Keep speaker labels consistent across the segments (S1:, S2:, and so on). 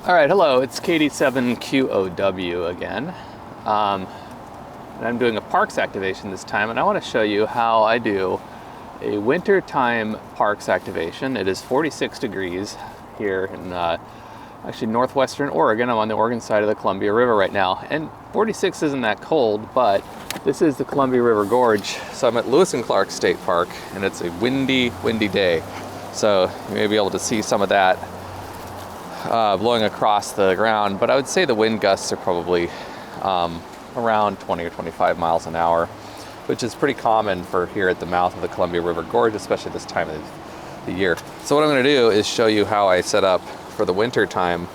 S1: All right, hello, it's KD7QOW again. And I'm doing a parks activation this time, and I want to show you how I do a wintertime parks activation. It is 46 degrees here in actually northwestern Oregon. I'm on the Oregon side of the Columbia River right now, and 46 isn't that cold, but this is the Columbia River Gorge. So I'm at Lewis and Clark State Park, and it's a windy day. So you may be able to see some of that blowing across the ground, but I would say the wind gusts are probably around 20 or 25 miles an hour, which is pretty common for here at the mouth of the Columbia River Gorge, especially this time of the year. So what I'm going to do is show you how I set up for the winter time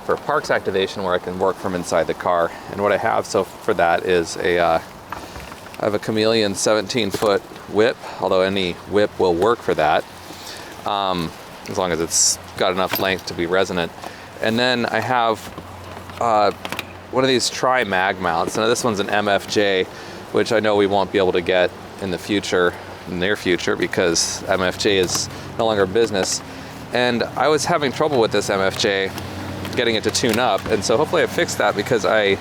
S1: for parks activation where I can work from inside the car. And what I have so for that is I have a Chameleon 17-foot whip, although any whip will work for that, as long as it's got enough length to be resonant. And then I have one of these tri-mag mounts. Now this one's an MFJ, which I know we won't be able to get in the near future, because MFJ is no longer business. And I was having trouble with this MFJ, getting it to tune up, and so hopefully I fixed that, because I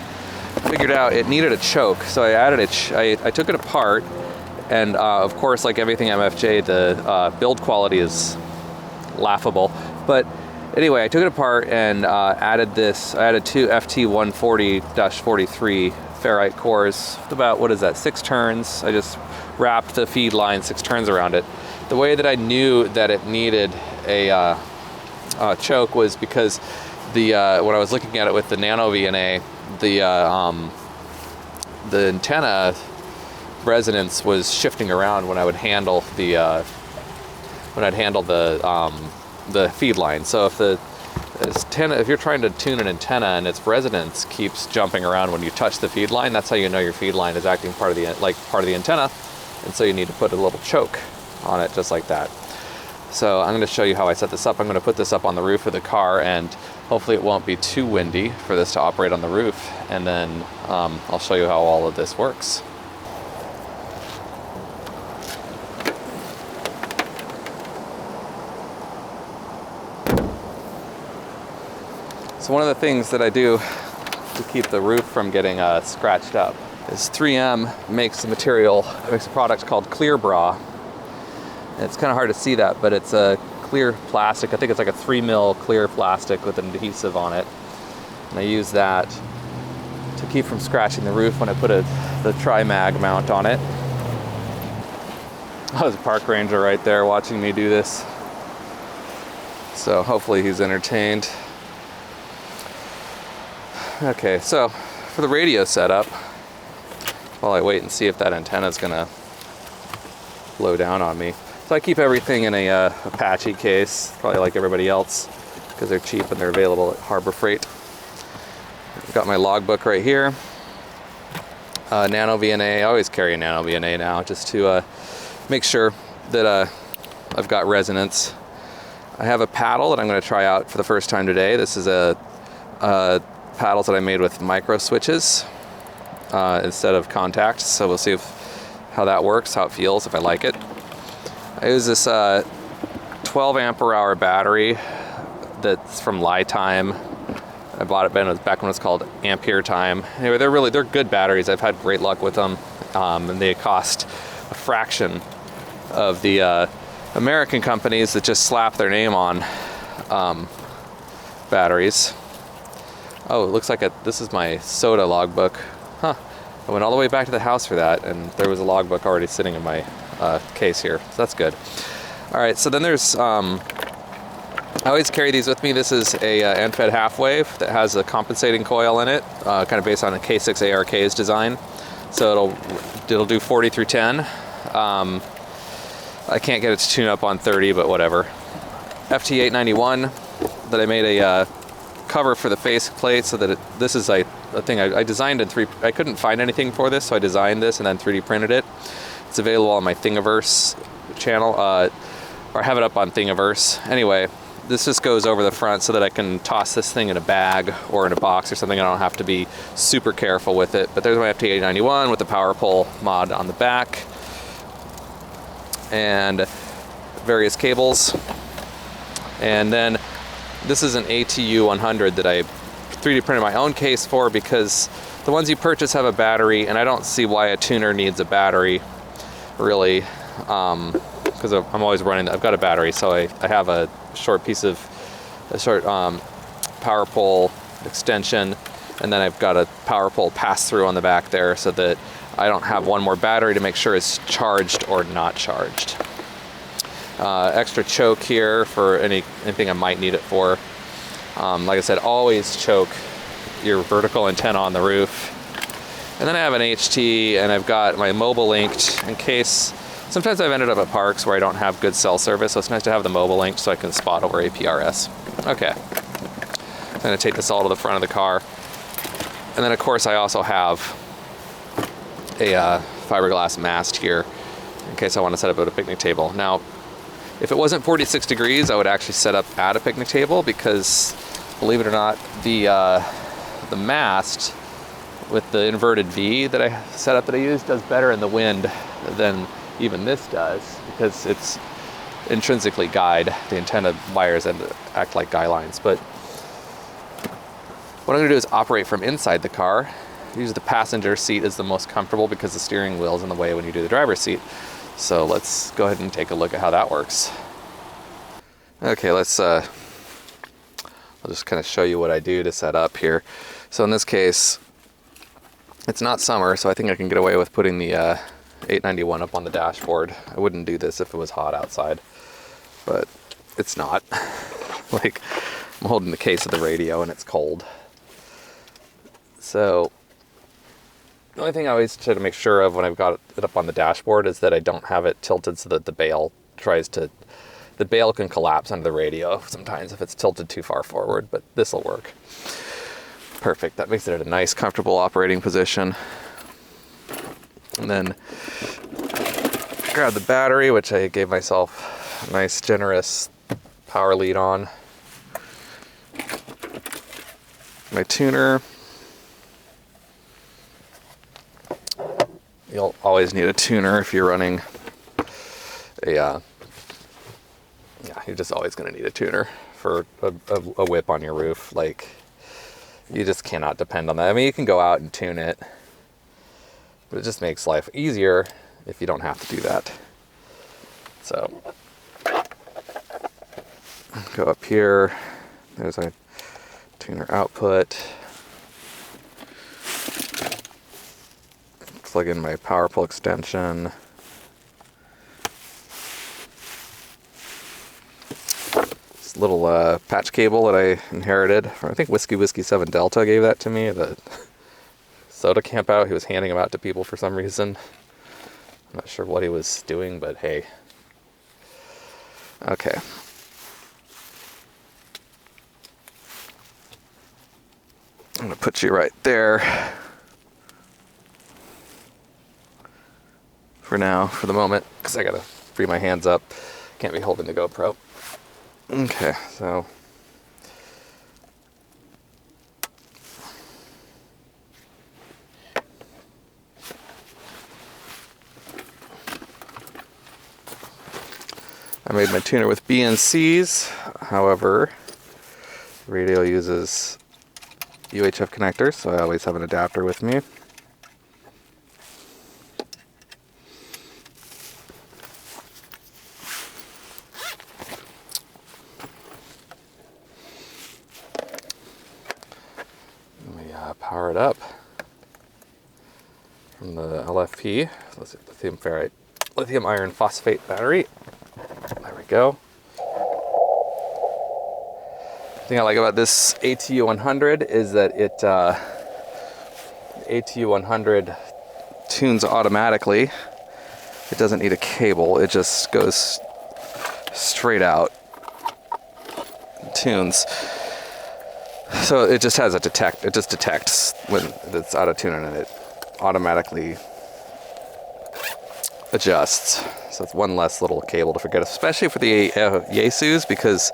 S1: figured out it needed a choke. So I added I took it apart, and of course, like everything MFJ, the build quality is laughable. But anyway, I took it apart and added this. I added two FT-140-43 ferrite cores, about, what is that, 6 turns. I just wrapped the feed line 6 turns around it. The way that I knew that it needed a choke was because when I was looking at it with the Nano VNA, the antenna resonance was shifting around when I would handle the feed line. So if you're trying to tune an antenna and its resonance keeps jumping around when you touch the feed line, that's how you know your feed line is acting part of the antenna, and so you need to put a little choke on it, just like that. So I'm going to show you how I set this up. I'm going to put this up on the roof of the car, and hopefully it won't be too windy for this to operate on the roof, and then I'll show you how all of this works. So one of the things that I do to keep the roof from getting scratched up is 3M makes a product called Clear Bra. And it's kind of hard to see that, but it's a clear plastic. I think it's like a 3mm clear plastic with an adhesive on it. And I use that to keep from scratching the roof when I put the tri-mag mount on it. Oh, there's a park ranger right there watching me do this. So hopefully he's entertained. Okay, so for the radio setup, while I wait and see if that antenna is gonna blow down on me, so I keep everything in a Apache case, probably like everybody else, because they're cheap and they're available at Harbor Freight. I've got my logbook right here. Nano VNA, I always carry a Nano VNA now, just to make sure that I've got resonance. I have a paddle that I'm going to try out for the first time today. This is a paddles that I made with micro switches instead of contacts, so we'll see how that works, how it feels, if I like it. I use this 12 ampere-hour battery that's from Lifetime. I bought it back when it was called Ampere Time. Anyway, they're good batteries. I've had great luck with them, and they cost a fraction of the American companies that just slap their name on batteries. Oh, it looks like this is my soda logbook. Huh. I went all the way back to the house for that, and there was a logbook already sitting in my case here. So that's good. All right, so then there's, I always carry these with me. This is a end-fed half-wave that has a compensating coil in it, kind of based on a K6 ARK's design. So it'll do 40 through 10. I can't get it to tune up on 30, but whatever. FT-891 that I made a cover for the face plate, so that this is a thing I designed in I couldn't find anything for this, so I designed this and then 3D printed it. It's available on my Thingiverse channel, or I have it up on Thingiverse. Anyway, this just goes over the front so that I can toss this thing in a bag or in a box or something. I don't have to be super careful with it. But there's my FT-891 with the power pole mod on the back, and various cables. And then
S2: This is an ATU-100 that I 3D printed my own case for, because the ones you purchase have a battery, and I don't see why a tuner needs a battery, really, because I'm always running. I've got a battery, so I have a short power pole extension, and then I've got a power pole pass through on the back there, so that I don't have one more battery to make sure it's charged or not charged. Extra choke here for anything I might need it for. Like I said, always choke your vertical antenna on the roof. And then I have an HT, and I've got my mobile linked in case. Sometimes I've ended up at parks where I don't have good cell service, so it's nice to have the mobile linked so I can spot over APRS. Okay, I'm gonna take this all to the front of the car. And then of course I also have a fiberglass mast here in case I want to set up at a picnic table. Now, if it wasn't 46 degrees, I would actually set up at a picnic table, because believe it or not, the mast with the inverted V that I set up that I use does better in the wind than even this does, because it's intrinsically guyed. The antenna wires act like guy lines. But what I'm gonna do is operate from inside the car. Usually the passenger seat is the most comfortable because the steering wheel is in the way when you do the driver's seat. So let's go ahead and take a look at how that works. Okay, I'll just kind of show you what I do to set up here. So in this case, it's not summer, so I think I can get away with putting the 891 up on the dashboard. I wouldn't do this if it was hot outside, but it's not. Like, I'm holding the case of the radio and it's cold. So the only thing I always try to make sure of when I've got it up on the dashboard is that I don't have it tilted so that the bail can collapse under the radio sometimes if it's tilted too far forward, but this will work. Perfect. That makes it a nice, comfortable operating position. And then grab the battery, which I gave myself a nice, generous power lead on. My tuner. You'll always need a tuner if you're running you're just always going to need a tuner for a whip on your roof. Like, you just cannot depend on that. I mean, you can go out and tune it, but it just makes life easier if you don't have to do that. So, go up here. There's a tuner output. Plug in my power pole extension. This little patch cable that I inherited from, I think, Whiskey 7 Delta gave that to me. The soda camp out, he was handing them out to people for some reason. I'm not sure what he was doing, but hey. Okay. I'm gonna put you right there. For now, for the moment, because I gotta free my hands up. Can't be holding the GoPro. Okay, so I made my tuner with BNCs. However, the radio uses UHF connectors, so I always have an adapter with me. Power it up from the LFP, lithium iron phosphate battery. There we go. The thing I like about this ATU-100 is that ATU-100 tunes automatically. It doesn't need a cable. It just goes straight out, tunes. So it just has it just detects when it's out of tune, and it automatically adjusts. So it's one less little cable to forget, especially for the Yaesus, because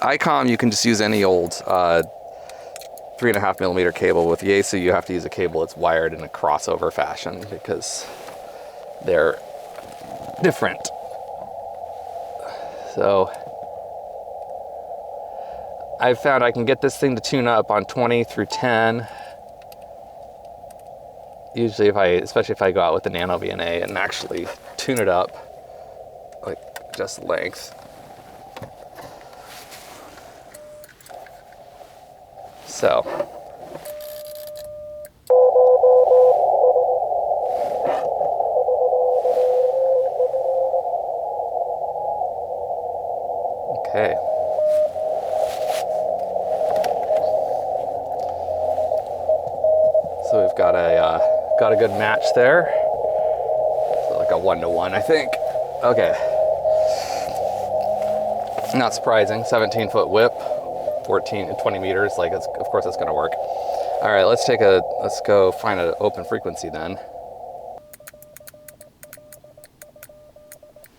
S2: ICOM you can just use any old 3.5 millimeter cable. With Yaesu you have to use a cable that's wired in a crossover fashion because they're different. So I've found I can get this thing to tune up on 20 through 10. Usually especially if I go out with the Nano VNA and actually tune it up, like just length. So. Okay. So we've got a good match there. So like a 1-to-1, I think. Okay. Not surprising. 17-foot whip, 14 and 20 meters. Like, of course, it's going to work. All right, let's go find an open frequency then.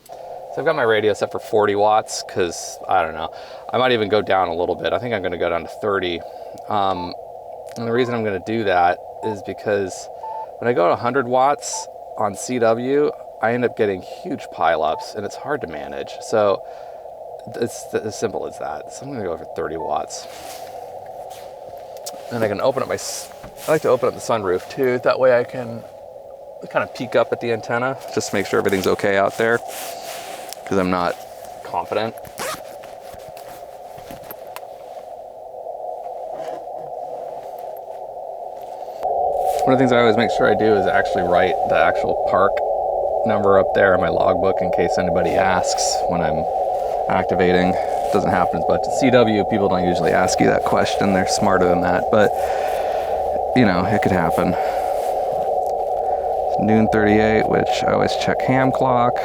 S2: So I've got my radio set for 40 watts because I don't know. I might even go down a little bit. I think I'm going to go down to 30. And the reason I'm going to do that is because when I go to 100 watts on CW, I end up getting huge pileups and it's hard to manage. So it's as simple as that. So I'm going to go for 30 watts. And I can open up I like to open up the sunroof too. That way I can kind of peek up at the antenna just to make sure everything's okay out there, because I'm not confident. One of the things I always make sure I do is actually write the actual park number up there in my logbook in case anybody asks when I'm activating. It doesn't happen as much at CW. People don't usually ask you that question. They're smarter than that, but you know, it could happen. It's noon 38, which I always check ham clock.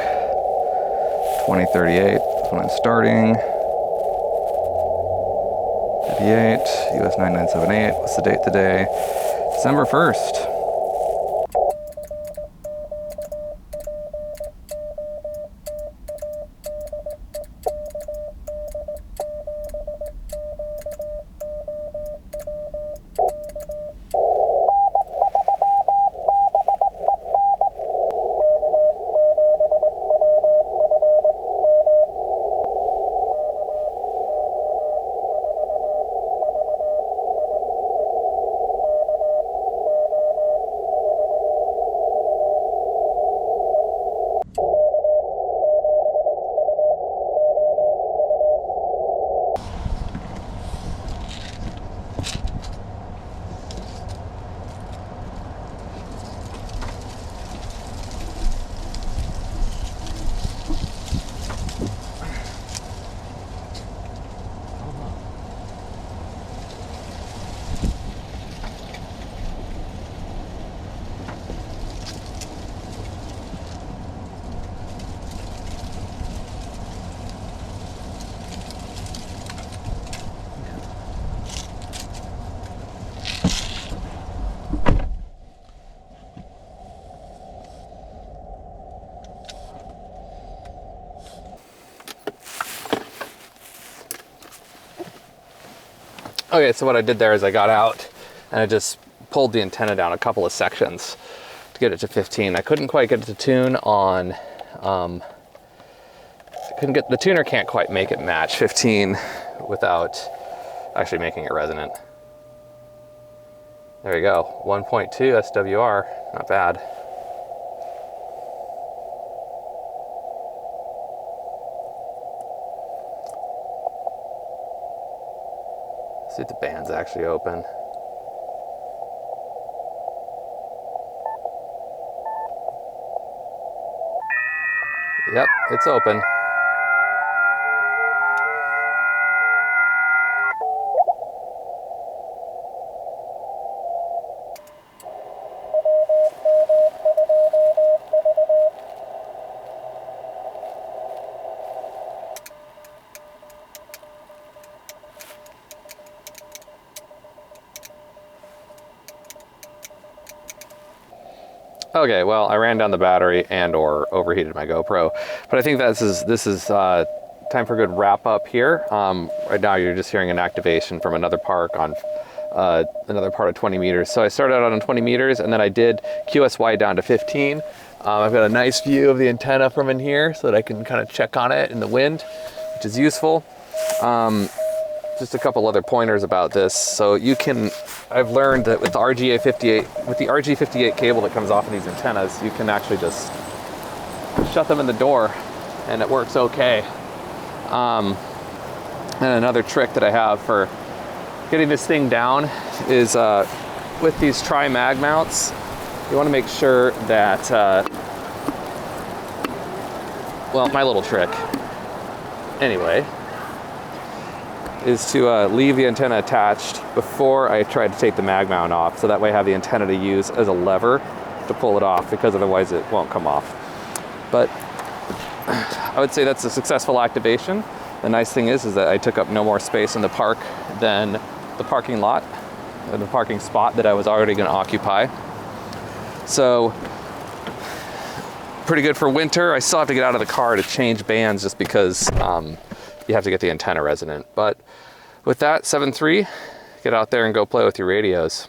S2: 2038 when I'm starting. 58, US 9978. What's the date today? December 1st. Okay, so what I did there is I got out and I just pulled the antenna down a couple of sections to get it to 15. I couldn't quite get it to tune on, the tuner can't quite make it match 15 without actually making it resonant. There you go, 1.2 SWR, not bad. See if the band's actually open. Yep, it's open. Okay, well, I ran down the battery and or overheated my GoPro, but I think this is time for a good wrap up here. Right now you're just hearing an activation from another park on another part of 20 meters. So I started out on 20 meters and then I did QSY down to 15. I've got a nice view of the antenna from in here so that I can kind of check on it in the wind, which is useful. just a couple other pointers about this. So you can, I've learned that with the RG58 cable that comes off of these antennas, you can actually just shut them in the door and it works okay. And another trick that I have for getting this thing down is with these tri-mag mounts, you want to make sure that, well, my little trick, anyway, is to leave the antenna attached before I try to take the mag mount off, so that way I have the antenna to use as a lever to pull it off, because otherwise it won't come off. But I would say that's a successful activation. The nice thing is that I took up no more space in the park than the parking lot, the parking spot that I was already going to occupy. So pretty good for winter. I still have to get out of the car to change bands just because you have to get the antenna resonant. But with that, 7.3, get out there and go play with your radios.